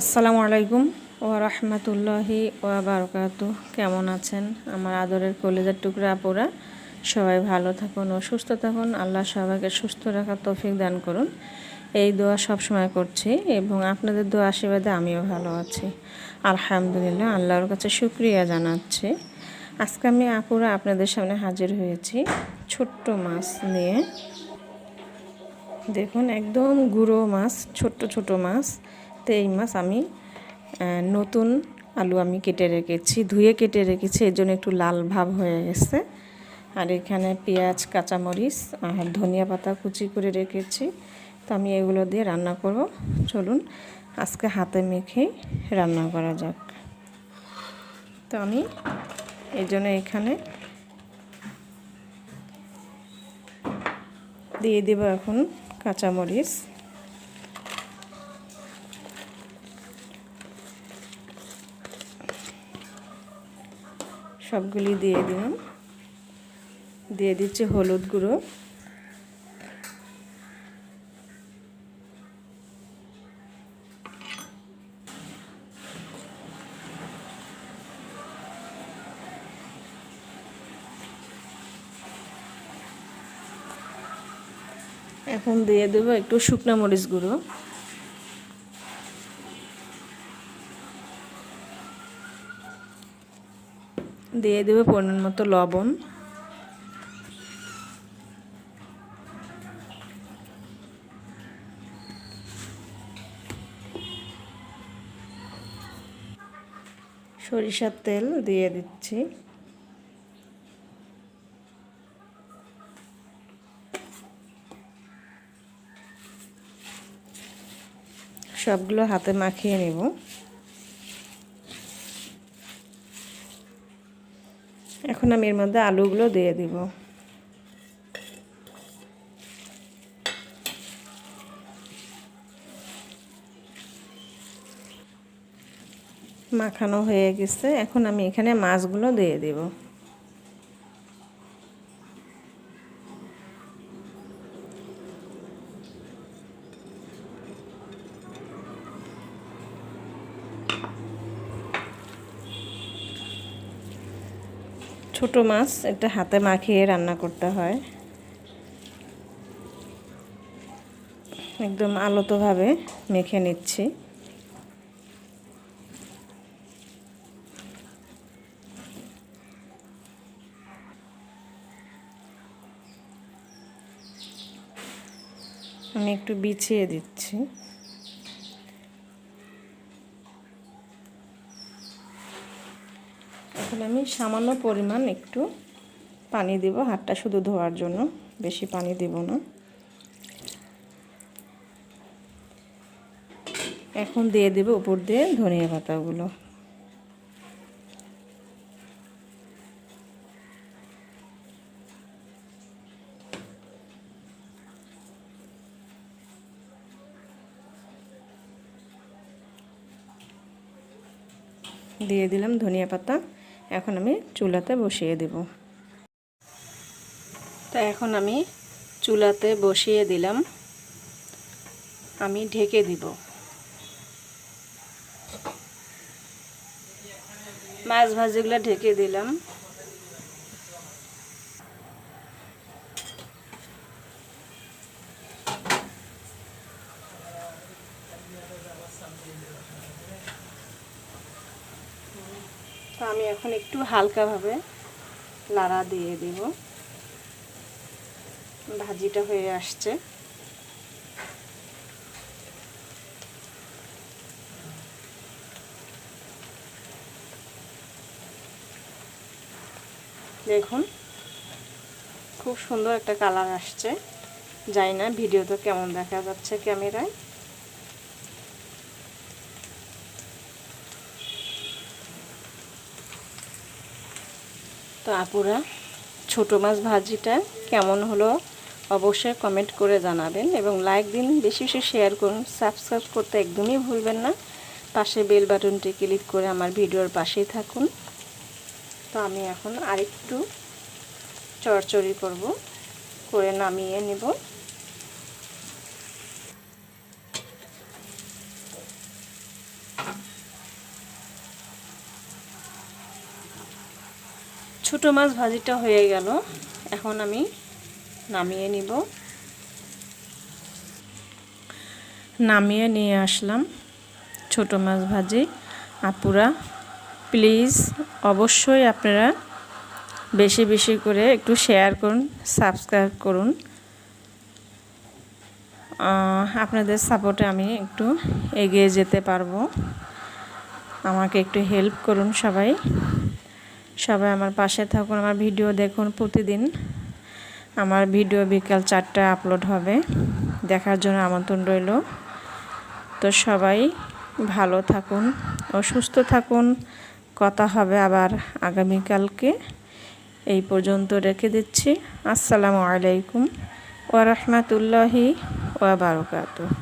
আসসালামু আলাইকুম ওয়া রাহমাতুল্লাহি ওয়া বারাকাতুহু। কেমন আছেন আমার আদরের কলিজার টুকরা আপুরা? সবাই ভালো থাকুন ও সুস্থ থাকুন। আল্লাহ সবাইকে সুস্থ রাখার তৌফিক দান করুন, এই দোয়া সব সময় করছি এবং আপনাদের দোয়া আশীর্বাদে আমিও ভালো আছি আলহামদুলিল্লাহ। আল্লাহর কাছে শুকরিয়া জানাচ্ছি। আজকে আমি আপুরা আপনাদের সামনে হাজির হয়েছি ছোট্ট মাছ নিয়ে। দেখুন একদম গুঁড়ো মাছ, ছোট্ট ছোট মাছ। তো এই মাছ আমি নতুন আলু আমি কেটে রেখেছি, ধুয়ে কেটে রেখেছি, এর জন্য একটু লাল ভাব হয়ে গেছে। আর এখানে পেঁয়াজ, কাঁচামরিচ আর ধনিয়া পাতা কুচি করে রেখেছি। তো আমি এগুলো দিয়ে রান্না করব। চলুন আজকে হাতে মেখে রান্না করা যাক। তো আমি এই জন্য এখানে দিয়ে দেব এখন কাঁচামরিচ, সবগুলি দিয়ে দিলাম। দিয়ে দিচ্ছি হলুদ গুঁড়ো, এখন দিয়ে দেবো একটু শুকনো মরিচ গুঁড়ো, দিয়ে দেবো পরিমাণ মতো লবণ, সরিষার তেল দিয়ে দিচ্ছি, সবগুলো হাতে মাখিয়ে নেব। এখন আমি এর মধ্যে আলুগুলো দিয়ে দিব। মাখানো হয়ে গেছে, এখন আমি এখানে মাছগুলো দিয়ে দেব। ছোট মাছ এটা হাতে মাখিয়ে রান্না করতে হয়, একদম আলতোভাবে মেখে নিচ্ছি। আমি একটু বিছিয়ে দিচ্ছি। এখন আমি সামান্য পরিমাণ একটু পানি দেব, হাতটা শুধু ধোয়ার জন্য, বেশি পানি দেব না। এখন দিয়ে দেব উপর দিয়ে ধনিয়া পাতাগুলো। দিয়ে দিলাম ধনিয়া পাতা। এখন আমি চুলাতে বসিয়ে দেব। তো এখন আমি চুলাতে বসিয়ে দিলাম, আমি ঢেকে দিব। মাছ ভাজিগুলো ঢেকে দিলাম। তো আমি এখন একটু হালকাভাবে লাড়া দিয়ে দিব। ভাজিটা হয়ে আসছে। দেখুন খুব সুন্দর একটা কালার আসছে। জানি না ভিডিওতে কেমন দেখা যাচ্ছে ক্যামেরায়। তো আপুরা ছোট মাছ ভাজিটা কেমন হলো অবশ্যই কমেন্ট করে জানাবেন এবং লাইক দিন, বেশি বেশি শেয়ার করুন, সাবস্ক্রাইব করতে একদমই ভুলবেন না। পাশে বেল বাটনটি ক্লিক করে আমার ভিডিওর পাশেই থাকুন। তো আমি এখন আরেকটু চড়চড়ি করে নামিয়ে নেব। ছোট মাছ ভাজিটা হয়ে গেল, এখন আমি নামিয়ে নিব। নামিয়ে নিয়ে আসলাম ছোট মাছ ভাজি। আপুরা প্লিজ অবশ্যই আপনারা বেশি বেশি করে একটু শেয়ার করুন, সাবস্ক্রাইব করুন। আপনাদের সাপোর্টে আমি একটু এগিয়ে যেতে পারবো। আমাকে একটু হেল্প করুন সবাই। সবাই আমার পাশে থাকুন, আমার ভিডিও দেখুন। প্রতিদিন আমার ভিডিও বিকাল 4টায় আপলোড হবে, দেখার জন্য আমন্ত্রণ রইল। তো সবাই ভালো থাকুন ও সুস্থ থাকুন। কথা হবে আবার আগামীকালকে। এই পর্যন্ত রেখে দিচ্ছি। আসসালামু আলাইকুম ওয়া রাহমাতুল্লাহি ওয়া বারাকাতুহু।